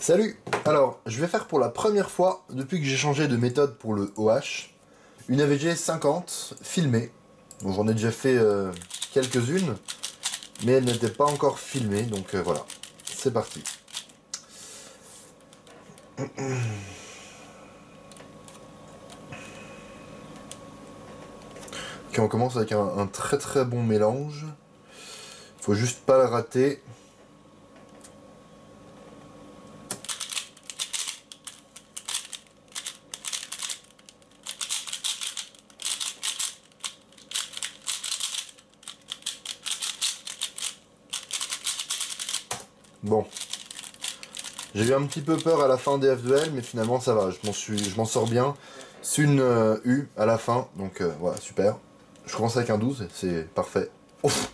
Salut! Alors, je vais faire pour la première fois, depuis que j'ai changé de méthode pour le OH, une AVG 50 filmée. Bon, j'en ai déjà fait quelques-unes, mais elles n'étaient pas encore filmées, donc voilà. C'est parti. Ok, on commence avec un très très bon mélange. Faut juste pas le rater. Bon. J'ai eu un petit peu peur à la fin des F2L, mais finalement ça va, je m'en sors bien. C'est une U à la fin, donc voilà, super. Je commence avec un 12, c'est parfait. Ouf.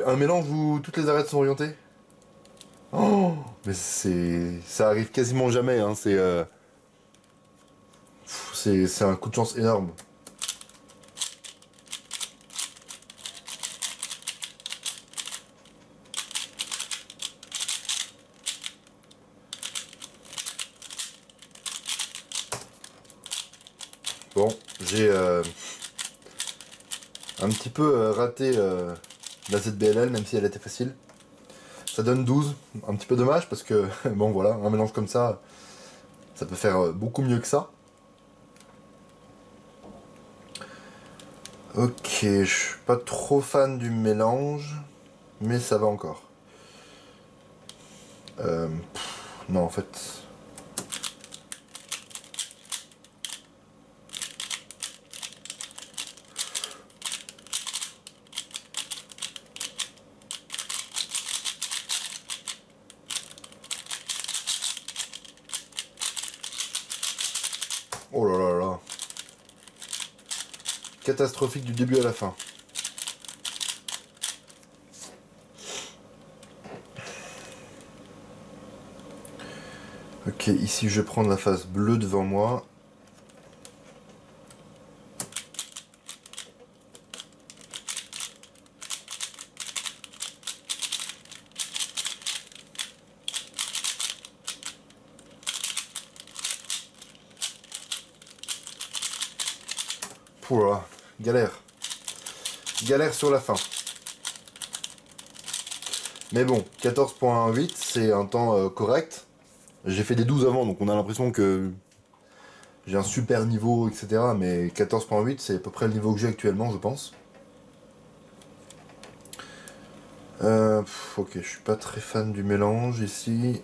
Un mélange où toutes les arêtes sont orientées. Oh, mais ça arrive quasiment jamais, hein, c'est un coup de chance énorme. Bon, j'ai un petit peu raté la ZBLL, même si elle était facile. Ça donne 12, un petit peu dommage parce que, bon voilà, un mélange comme ça peut faire beaucoup mieux que ça. Ok, je suis pas trop fan du mélange, mais ça va encore. Non, en fait... Oh là là là. Catastrophique du début à la fin. Ok, ici je vais prendre la face bleue devant moi. Pouah, galère. Galère sur la fin. Mais bon, 14.8, c'est un temps correct. J'ai fait des 12 avant, donc on a l'impression que j'ai un super niveau, etc. Mais 14.8, c'est à peu près le niveau que j'ai actuellement, je pense. Ok, je suis pas très fan du mélange ici.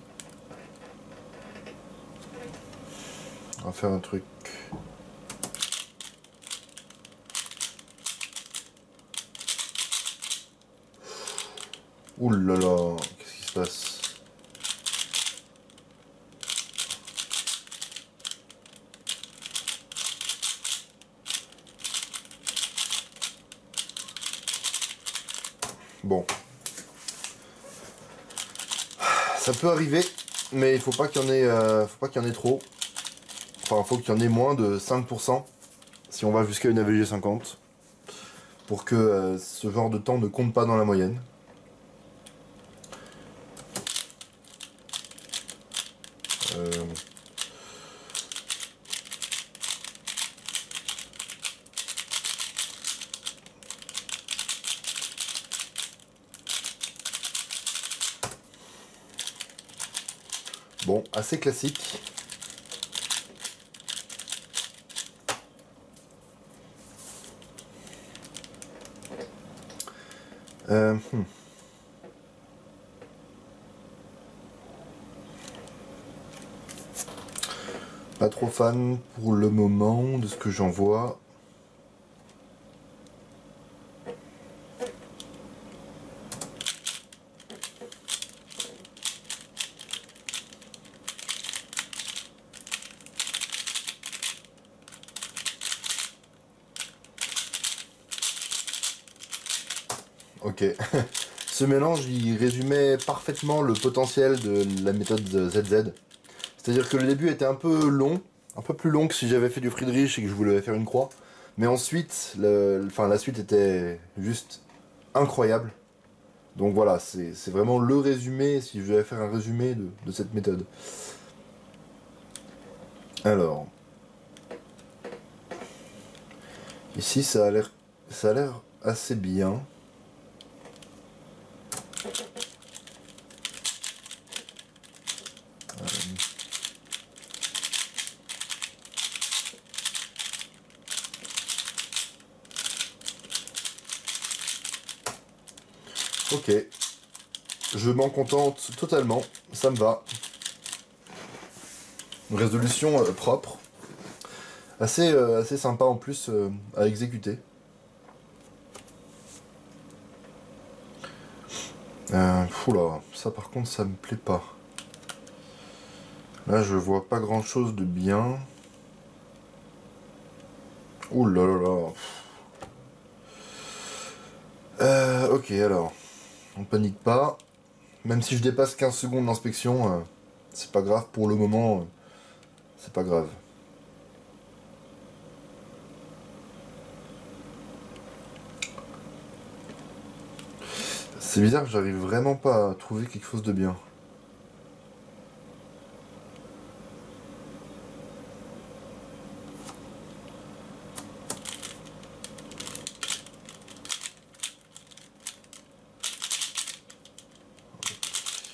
On va faire un truc. Ouh là là, qu'est-ce qui se passe? Bon. Ça peut arriver, mais il faut pas qu'il y en ait, trop. Enfin, il faut qu'il y en ait moins de 5% si on va jusqu'à une AVG 50 pour que ce genre de temps ne compte pas dans la moyenne. Bon, assez classique. Euh, hmm. Pas trop fan pour le moment de ce que j'en vois. Ok. Ce mélange, il résumait parfaitement le potentiel de la méthode ZZ. C'est-à-dire que le début était un peu long, un peu plus long que si j'avais fait du Friedrich et que je voulais faire une croix. Mais ensuite, la suite était juste incroyable. Donc voilà, c'est vraiment le résumé, si je devais faire un résumé de cette méthode. Alors, ici ça a l'air assez bien. Ok, je m'en contente totalement, ça me va. Une résolution propre, assez sympa en plus à exécuter. Oula, ça par contre ça me plaît pas. Là je vois pas grand chose de bien. Ouh là là là. Ok alors, on panique pas. Même si je dépasse 15 secondes d'inspection, c'est pas grave pour le moment, c'est pas grave. C'est bizarre, j'arrive vraiment pas à trouver quelque chose de bien.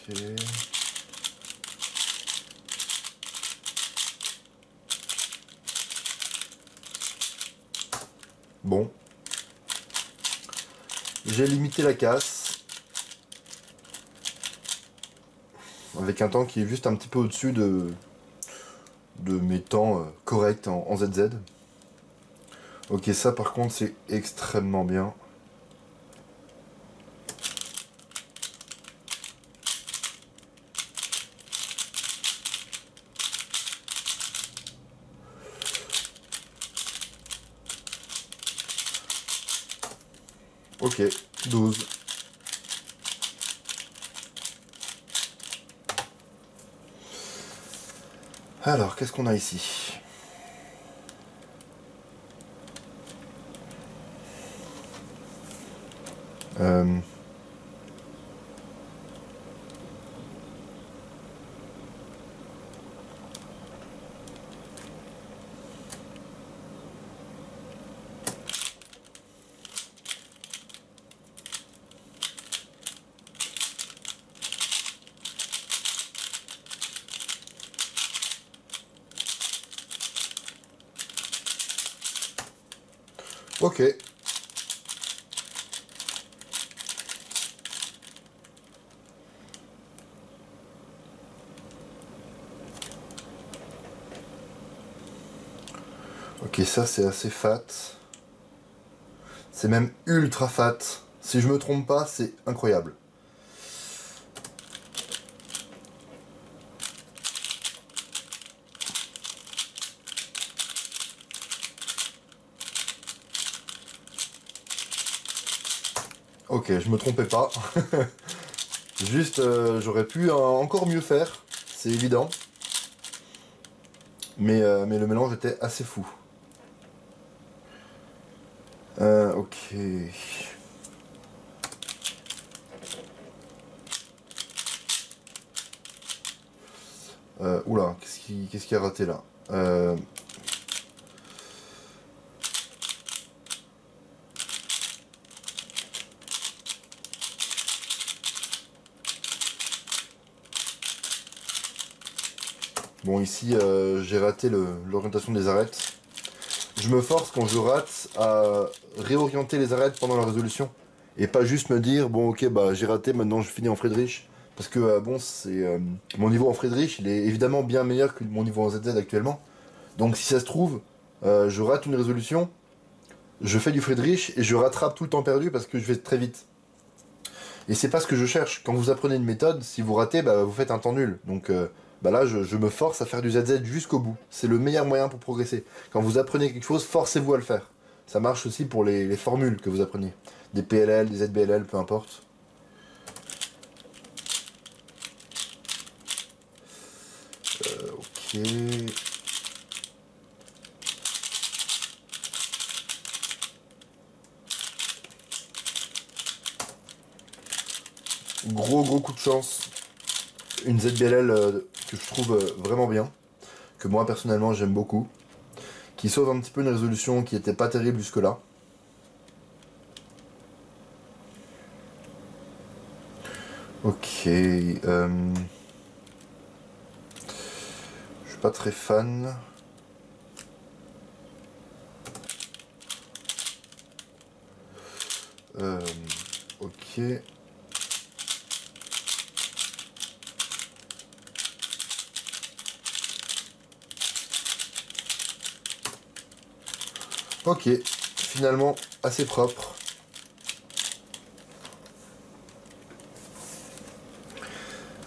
Ok. Bon. J'ai limité la casse. Avec un temps qui est juste un petit peu au-dessus de mes temps corrects en ZZ. Ok, ça par contre c'est extrêmement bien. Ok, 12. Alors, qu'est-ce qu'on a ici? Euh... Ok. Ok, ça c'est assez fat. C'est même ultra fat. Si je me trompe pas, c'est incroyable. Ok, je me trompais pas. Juste, j'aurais pu encore mieux faire, c'est évident. Mais le mélange était assez fou. Ok. Oula, qu'est-ce qui a raté là? Bon, ici, j'ai raté l'orientation des arêtes. Je me force quand je rate à réorienter les arêtes pendant la résolution. Et pas juste me dire, bon ok, bah j'ai raté, maintenant je finis en Friedrich. Parce que bon, mon niveau en Friedrich, il est évidemment bien meilleur que mon niveau en ZZ actuellement. Donc si ça se trouve, je rate une résolution, je fais du Friedrich et je rattrape tout le temps perdu parce que je vais très vite. Et c'est pas ce que je cherche. Quand vous apprenez une méthode, si vous ratez, bah, vous faites un temps nul. Donc bah là, je me force à faire du ZZ jusqu'au bout. C'est le meilleur moyen pour progresser. Quand vous apprenez quelque chose, forcez-vous à le faire. Ça marche aussi pour les formules que vous apprenez. Des PLL, des ZBLL, peu importe. Ok. gros coup de chance. Une ZBLL que je trouve vraiment bien. Que moi personnellement j'aime beaucoup. Qui sauve un petit peu une résolution qui était pas terrible jusque là. Ok. Je suis pas très fan. Ok. Ok. Finalement, assez propre.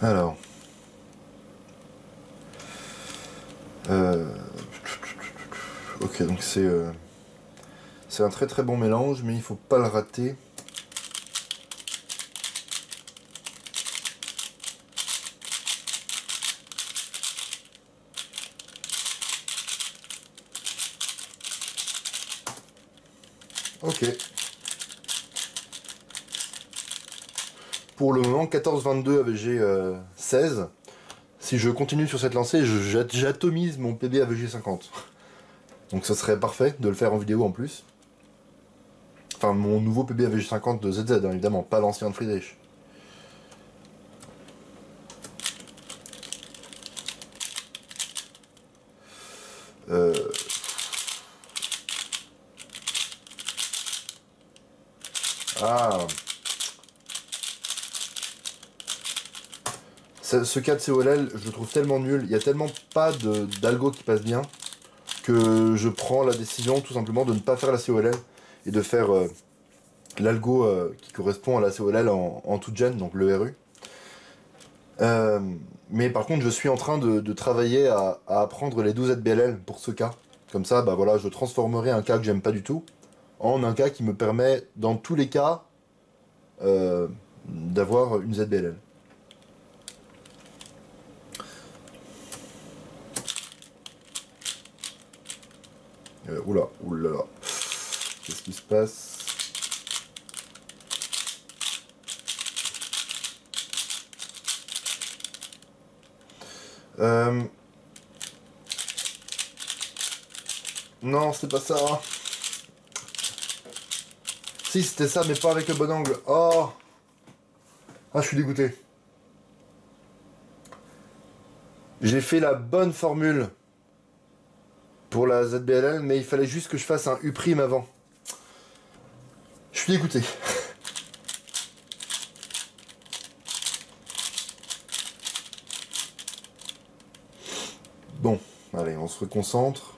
Alors. Ok, donc c'est un très bon mélange, mais il faut pas le rater. Ok. Pour le moment, 14-22 AVG 16. Si je continue sur cette lancée, j'atomise mon PB AVG 50. Donc ça serait parfait de le faire en vidéo en plus. Enfin, mon nouveau PB AVG 50 de ZZ, hein, évidemment, pas l'ancien de Friedrich. Ah. Ce cas de COLL, je le trouve tellement nul. Il y a tellement pas d'algo qui passe bien que je prends la décision tout simplement de ne pas faire la COLL et de faire l'algo qui correspond à la COLL en toute gen, donc le RU. Mais par contre, je suis en train de travailler à apprendre les 12 ZBLL pour ce cas. Comme ça, bah voilà, je transformerai un cas que j'aime pas du tout en un cas qui me permet, dans tous les cas, d'avoir une ZBLL. Oulala. Qu'est-ce qui se passe? Non, c'est pas ça. Si, c'était ça, mais pas avec le bon angle. Oh! Ah, je suis dégoûté. J'ai fait la bonne formule pour la ZBLL, mais il fallait juste que je fasse un U' avant. Je suis dégoûté. Bon, allez, on se reconcentre.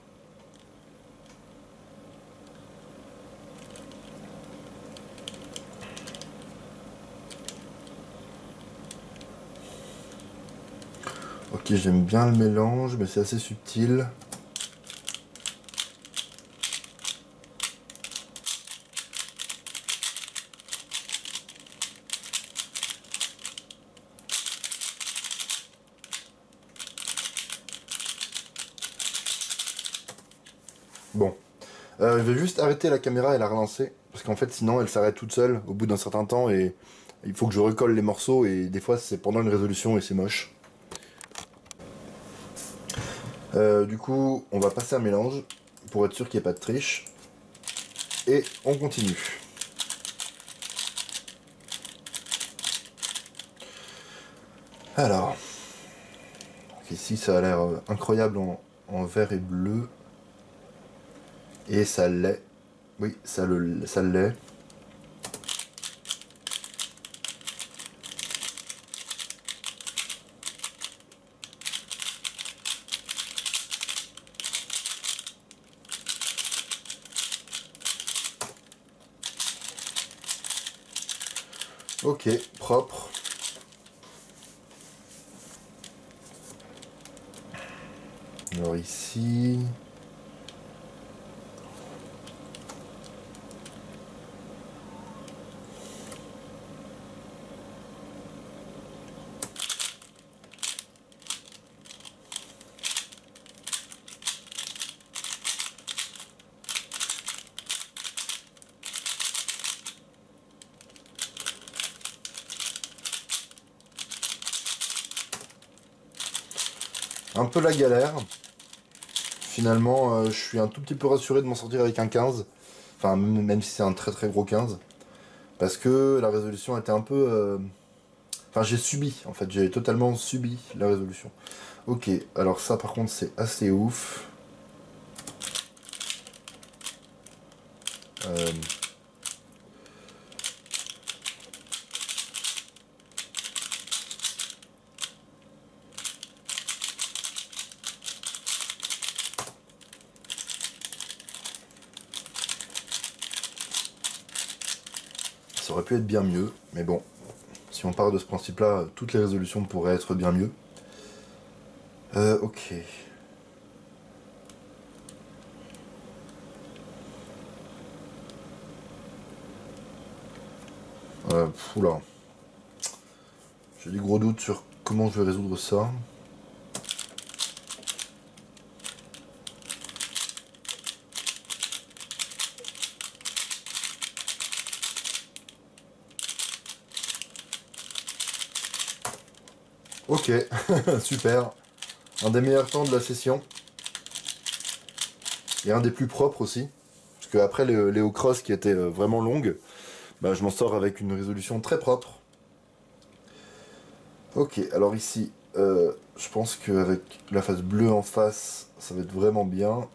Ok, j'aime bien le mélange, mais c'est assez subtil. Bon. Je vais juste arrêter la caméra et la relancer. Parce qu'en fait, sinon, elle s'arrête toute seule au bout d'un certain temps et il faut que je recolle les morceaux et des fois, c'est pendant une résolution et c'est moche. Du coup, on va passer un mélange pour être sûr qu'il n'y ait pas de triche. Et on continue. Alors, donc ici ça a l'air incroyable en vert et bleu. Et ça l'est. Oui, ça l'est. Ok, propre. Alors ici... un peu la galère. Finalement, je suis un tout petit peu rassuré de m'en sortir avec un 15. Enfin, même si c'est un très très gros 15. Parce que la résolution était un peu... Enfin, j'ai subi, en fait. J'ai totalement subi la résolution. Ok, alors ça par contre c'est assez ouf. Euh, Ça aurait pu être bien mieux, mais bon, si on part de ce principe-là, toutes les résolutions pourraient être bien mieux. Ok. Oula. J'ai des gros doutes sur comment je vais résoudre ça. Ok, super. Un des meilleurs temps de la session. Et un des plus propres aussi. Parce que après les Léo Cross qui étaient vraiment longues, bah, je m'en sors avec une résolution très propre. Ok, alors ici, je pense qu'avec la face bleue en face, ça va être vraiment bien.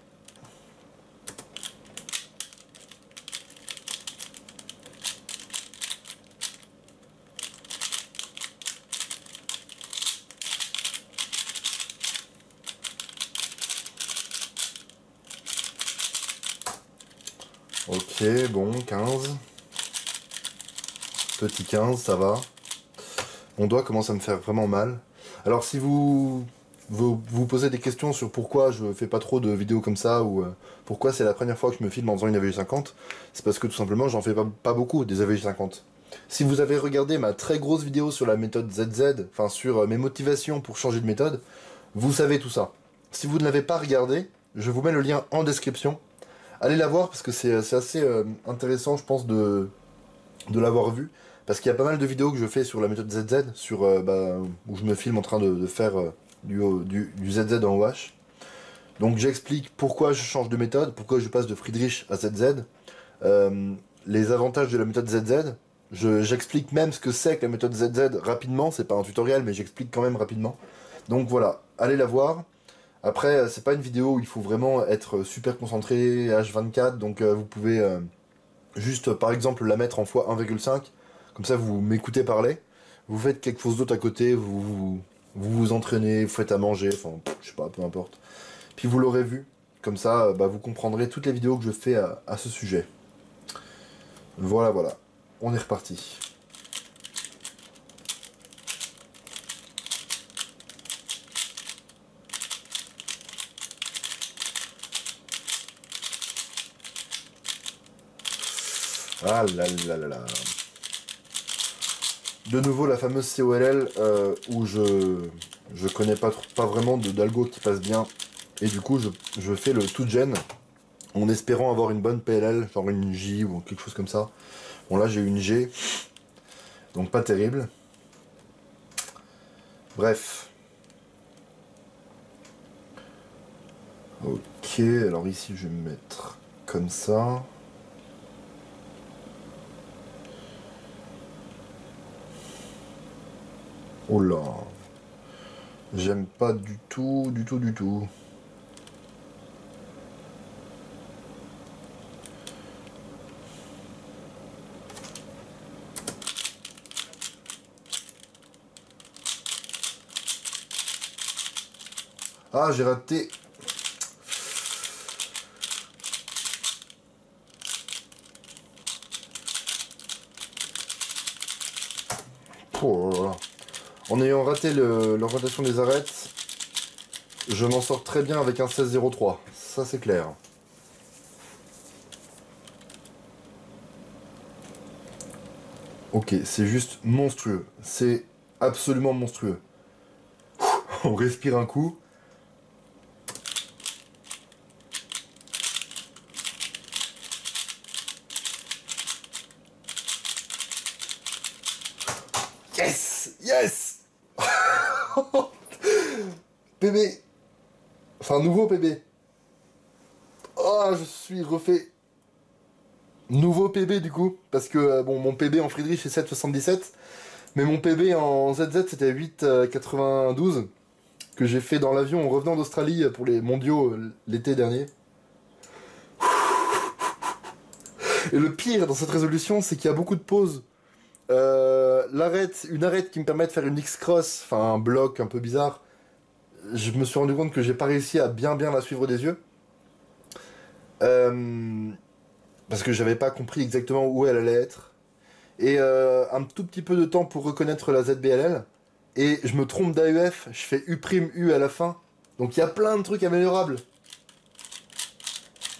Ok, bon, 15. Petit 15, ça va. Mon doigt commence à me faire vraiment mal. Alors si vous posez des questions sur pourquoi je fais pas trop de vidéos comme ça, ou pourquoi c'est la première fois que je me filme en faisant une AVG50, c'est parce que tout simplement j'en fais pas beaucoup des AVG50. Si vous avez regardé ma très grosse vidéo sur la méthode ZZ, enfin sur mes motivations pour changer de méthode, vous savez tout ça. Si vous ne l'avez pas regardé, je vous mets le lien en description. Allez la voir parce que c'est assez intéressant, je pense, de l'avoir vu. Parce qu'il y a pas mal de vidéos que je fais sur la méthode ZZ, où je me filme en train de faire du ZZ en OH. Donc j'explique pourquoi je change de méthode, pourquoi je passe de Friedrich à ZZ, les avantages de la méthode ZZ. J'explique même ce que c'est que la méthode ZZ rapidement, c'est pas un tutoriel, mais j'explique quand même rapidement. Donc voilà, allez la voir. Après, c'est pas une vidéo où il faut vraiment être super concentré, H24, donc vous pouvez juste par exemple la mettre en x1,5, comme ça vous m'écoutez parler, vous faites quelque chose d'autre à côté, vous entraînez, vous faites à manger, enfin je sais pas, peu importe. Puis vous l'aurez vu, comme ça vous comprendrez toutes les vidéos que je fais à ce sujet. Voilà, voilà, on est reparti. Ah là là là là. De nouveau la fameuse COLL où je connais pas vraiment d'algo qui passe bien. Et du coup je fais le tout gen en espérant avoir une bonne PLL, genre une J ou quelque chose comme ça. Bon là j'ai une G, donc pas terrible. Bref. Ok, alors ici je vais me mettre comme ça. Oh là. J'aime pas du tout, du tout, du tout. Ah, j'ai raté. Oh là là. En ayant raté l'orientation des arêtes, je m'en sors très bien avec un 16,03. Ça c'est clair. Ok, c'est juste monstrueux. C'est absolument monstrueux. On respire un coup. Yes! Yes! Bébé, Enfin, nouveau PB. Oh, je suis refait. Nouveau PB du coup. Parce que, bon, mon PB en Friedrich c'est 7,77. Mais mon PB en ZZ c'était 8,92. Que j'ai fait dans l'avion en revenant d'Australie pour les mondiaux l'été dernier. Et le pire dans cette résolution, c'est qu'il y a beaucoup de pauses. Une arête qui me permet de faire une X-cross, enfin un bloc un peu bizarre. Je me suis rendu compte que j'ai pas réussi à bien la suivre des yeux. Euh, Parce que j'avais pas compris exactement où elle allait être. Et un tout petit peu de temps pour reconnaître la ZBLL. Et je me trompe d'AEF, je fais U' à la fin. Donc il y a plein de trucs améliorables.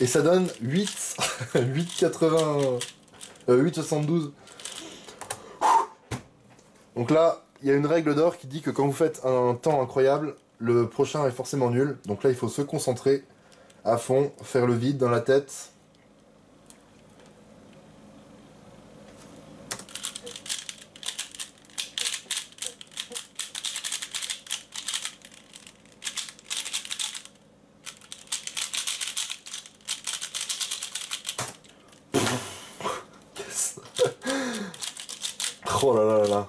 Et ça donne 8, 8,80, 8,72. Donc là, il y a une règle d'or qui dit que quand vous faites un temps incroyable, le prochain est forcément nul. Donc là, il faut se concentrer à fond, faire le vide dans la tête. Yes. Oh là là là là.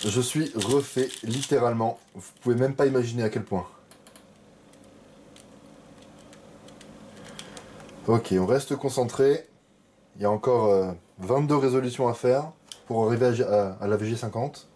Je suis refait littéralement. Vous pouvez même pas imaginer à quel point. Ok, on reste concentré. Il y a encore 22 résolutions à faire pour arriver à la VG50.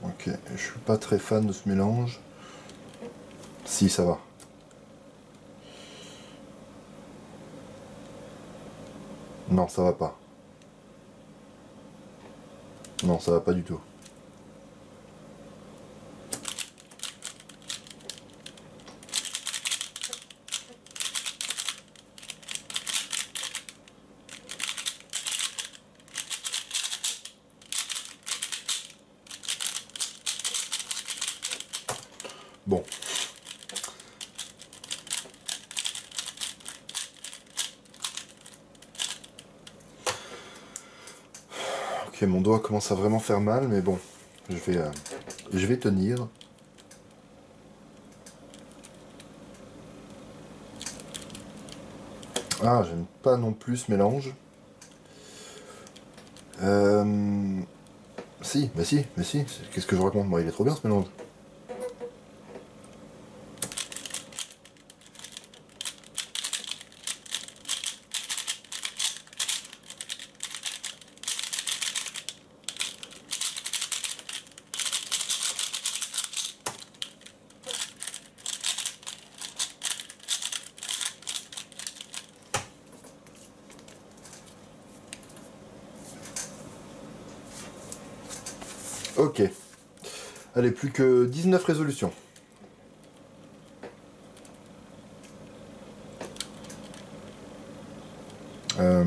Ok, je suis pas très fan de ce mélange. Si, ça va. Non, ça va pas. Non, ça va pas du tout. Bon. Ok, mon doigt commence à vraiment faire mal, mais bon, je vais tenir. Ah, j'aime pas non plus ce mélange. Si, bah si, mais si. Qu'est-ce que je raconte? Moi, il est trop bien ce mélange. Ok. Allez, plus que 19 résolutions. Euh...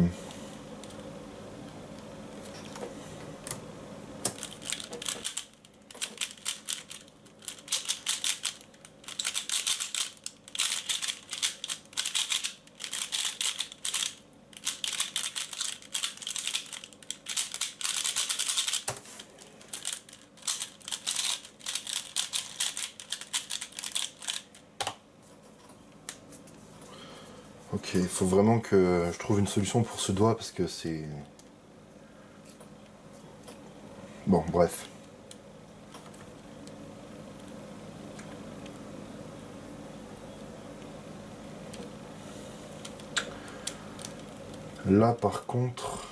Ok, il faut vraiment que je trouve une solution pour ce doigt parce que c'est... Bon, bref. Là, par contre...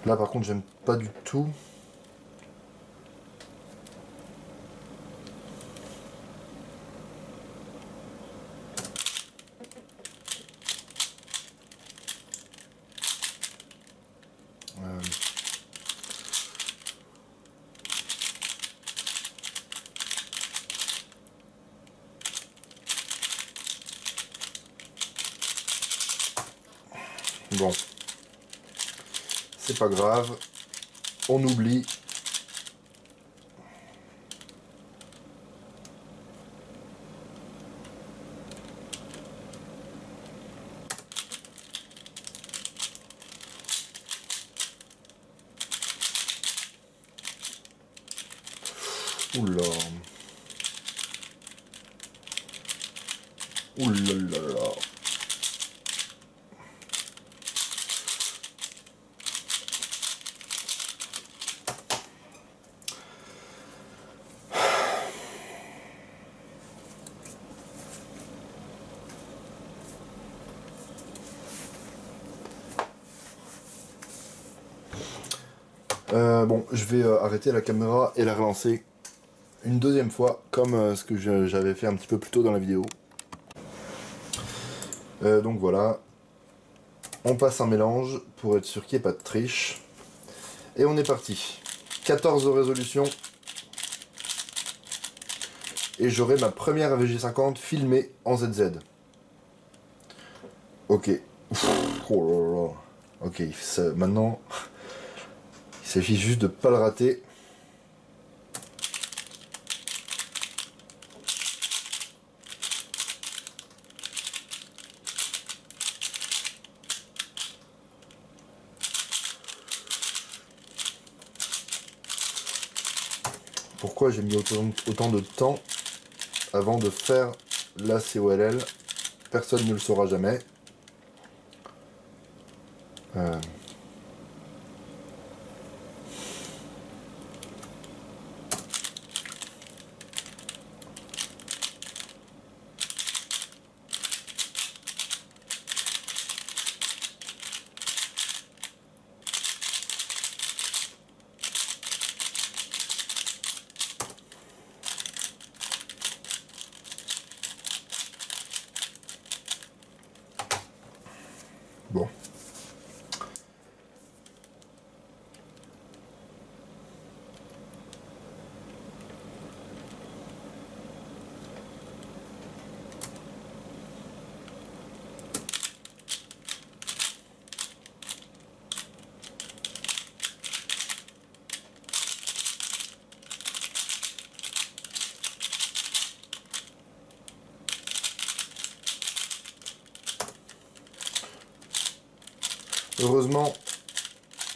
Là, par contre, j'aime pas du tout. c'est pas grave. On oublie. Oula. Oulalala. Bon, je vais arrêter la caméra et la relancer une deuxième fois, comme ce que j'avais fait un petit peu plus tôt dans la vidéo. Donc voilà, on passe un mélange pour être sûr qu'il n'y ait pas de triche. Et on est parti. 14 résolutions. Et j'aurai ma première AVG50 filmée en ZZ. Ok. Oh là là. Ok, maintenant, il s'agit juste de ne pas le rater. Pourquoi j'ai mis autant de temps avant de faire la COLL? Personne ne le saura jamais. Bon. Heureusement,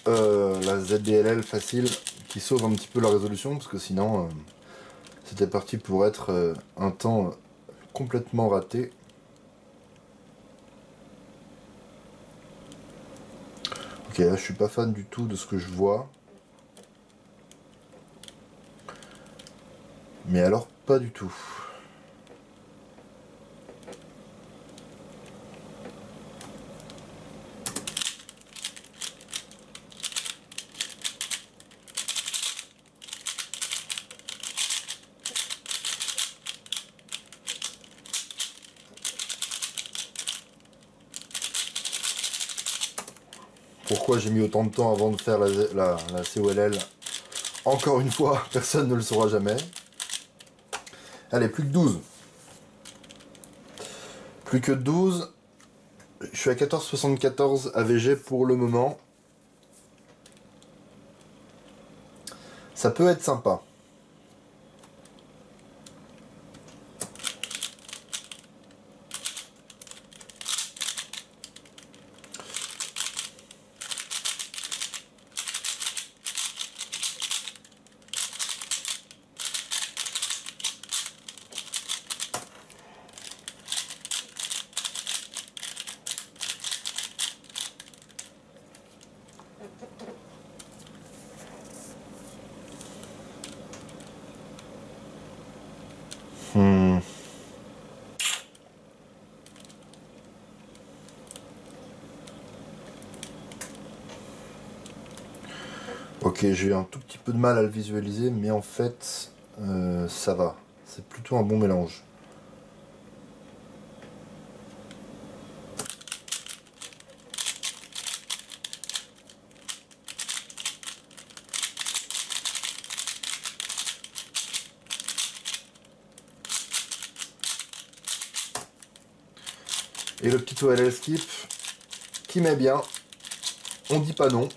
la ZDLL facile qui sauve un petit peu la résolution, parce que sinon, c'était parti pour être un temps complètement raté. Ok, là je suis pas fan du tout de ce que je vois. Mais alors, pas du tout. Pourquoi j'ai mis autant de temps avant de faire la COLL? Encore une fois, personne ne le saura jamais. Allez, plus que 12. Plus que 12. Je suis à 14,74 AVG pour le moment. Ça peut être sympa. Ok, j'ai eu un tout petit peu de mal à le visualiser, mais en fait, ça va. C'est plutôt un bon mélange. Et le petit OLL skip qui met bien. On dit pas non.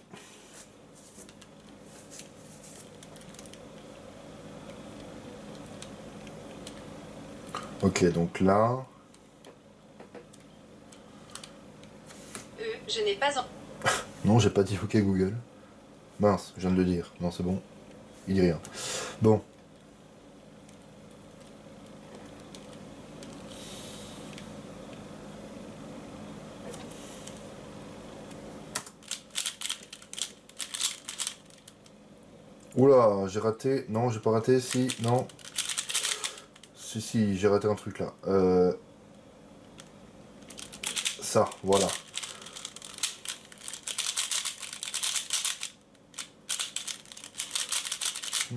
Ok, donc là... Je n'ai pas en... Non, j'ai pas dit OK Google. Mince, je viens de le dire. Non, c'est bon. Il dit rien. Bon. Oula, j'ai raté. Non, j'ai pas raté. Si, non. Si, j'ai raté un truc là. Ça, voilà.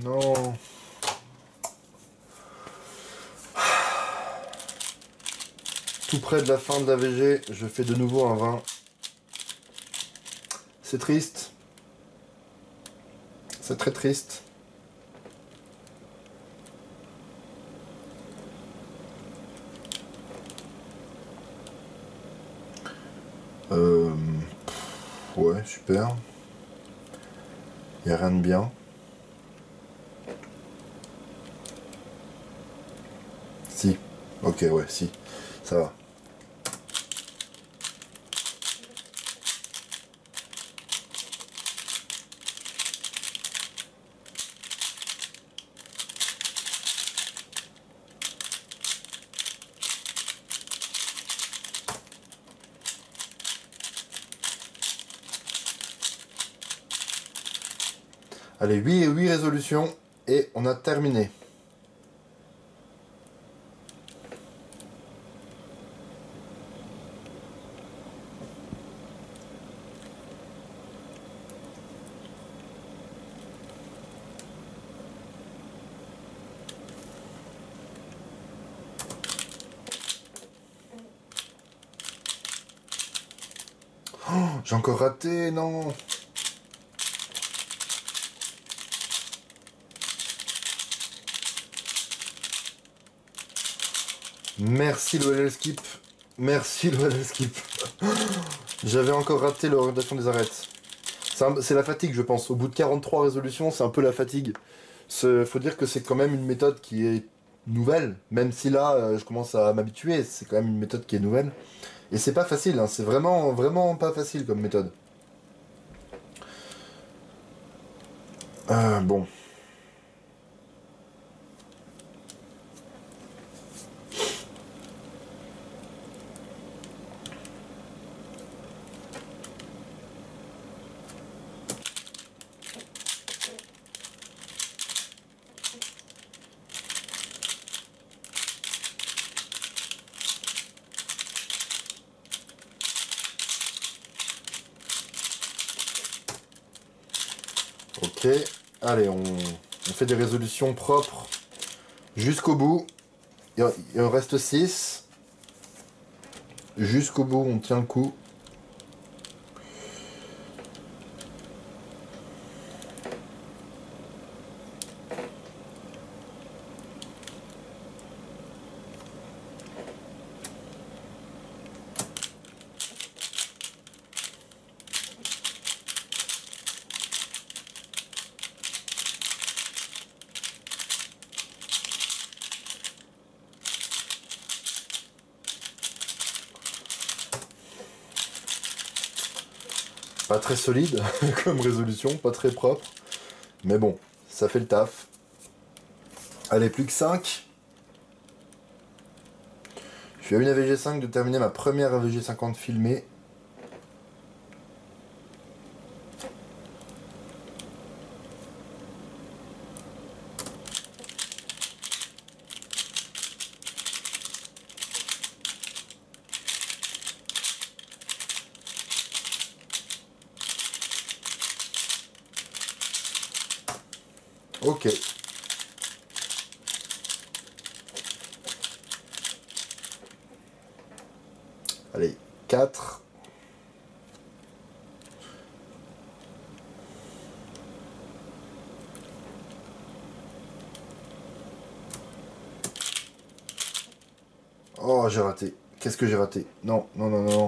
Non. Tout près de la fin de la VG, je fais de nouveau un 20. C'est triste. C'est très triste. Ouais, super. Y a rien de bien. Si. Ok, ouais, si. Ça va. Allez, 8 résolutions et on a terminé. Oh, j'ai encore raté, non. Merci le skip. Merci le skip. J'avais encore raté l'orientation des arêtes. C'est la fatigue, je pense. Au bout de 43 résolutions, c'est un peu la fatigue. Faut dire que c'est quand même une méthode qui est nouvelle. Même si là, je commence à m'habituer, c'est quand même une méthode qui est nouvelle. Et c'est pas facile, hein. C'est vraiment, vraiment pas facile comme méthode. Bon. Ok. Allez, on fait des résolutions propres jusqu'au bout. Il en reste 6. Jusqu'au bout, on tient le coup. Pas très solide comme résolution, pas très propre. Mais bon, ça fait le taf. Allez, plus que 5. Je suis à une AVG5 de terminer ma première AVG50 filmée. Ok. Allez, 4. Oh, j'ai raté. Qu'est-ce que j'ai raté? Non, non, non, non, non.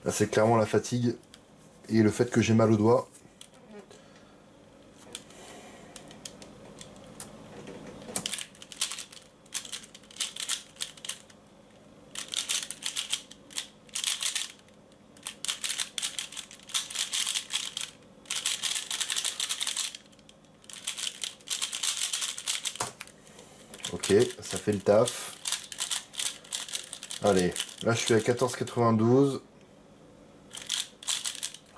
Là, c'est clairement la fatigue et le fait que j'ai mal au doigt. Ok, ça fait le taf. Allez, là je suis à 14,92.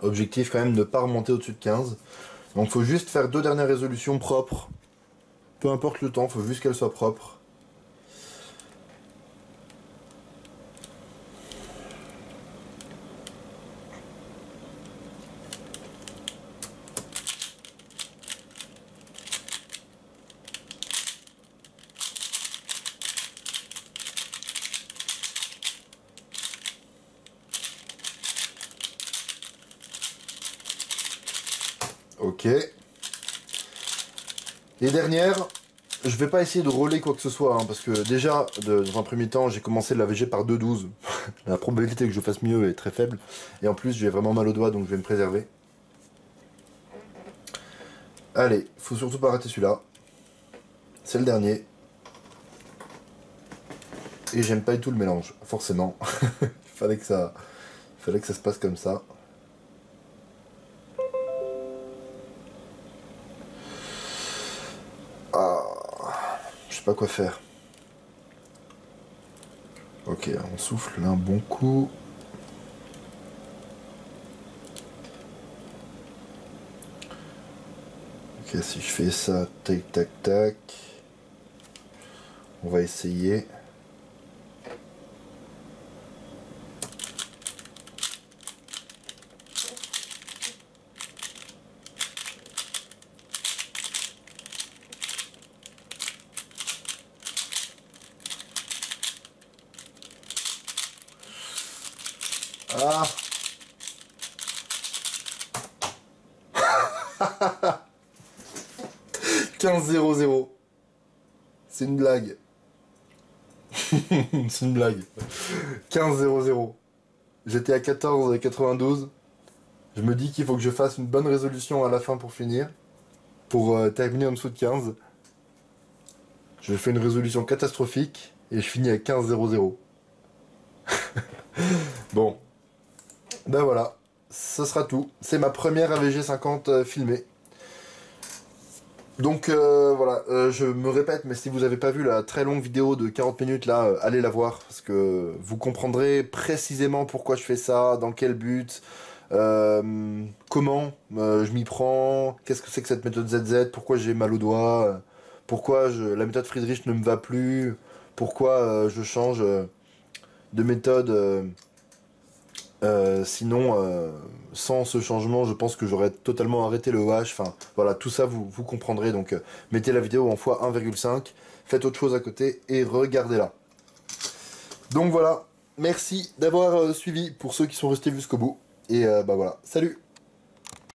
Objectif quand même de ne pas remonter au-dessus de 15. Donc faut juste faire 2 dernières résolutions propres. Peu importe le temps, faut juste qu'elles soient propres. Ok. Les dernières, je vais pas essayer de rouler quoi que ce soit, hein, parce que déjà, dans un premier temps, j'ai commencé la VG par 2,12. La probabilité que je fasse mieux est très faible. Et en plus, j'ai vraiment mal au doigt, donc je vais me préserver. Allez, faut surtout pas rater celui-là. C'est le dernier. Et j'aime pas du tout le mélange, forcément. Il fallait que ça se passe comme ça. Ah, je sais pas quoi faire. Ok, on souffle un bon coup. Ok, si je fais ça, tac, tac, tac. On va essayer. Ah. 15-0-0. C'est une blague. C'est une blague. 15-0-0. J'étais à 14,92. Je me dis qu'il faut que je fasse une bonne résolution à la fin pour finir. Pour terminer en dessous de 15. Je fais une résolution catastrophique et je finis à 15-0-0. Bon. Ben voilà. Ce sera tout. C'est ma première AVG 50 filmée. Donc voilà, je me répète, mais si vous n'avez pas vu la très longue vidéo de 40 minutes là, allez la voir, parce que vous comprendrez précisément pourquoi je fais ça, dans quel but, comment je m'y prends, qu'est-ce que c'est que cette méthode ZZ, pourquoi j'ai mal au doigt, pourquoi la méthode Friedrich ne me va plus, pourquoi je change de méthode. Sinon, sans ce changement, je pense que j'aurais totalement arrêté le OH. Enfin, voilà, tout ça, vous comprendrez. Donc, mettez la vidéo en x1,5, faites autre chose à côté et regardez-la. Donc voilà, merci d'avoir suivi pour ceux qui sont restés jusqu'au bout. Et bah voilà, salut!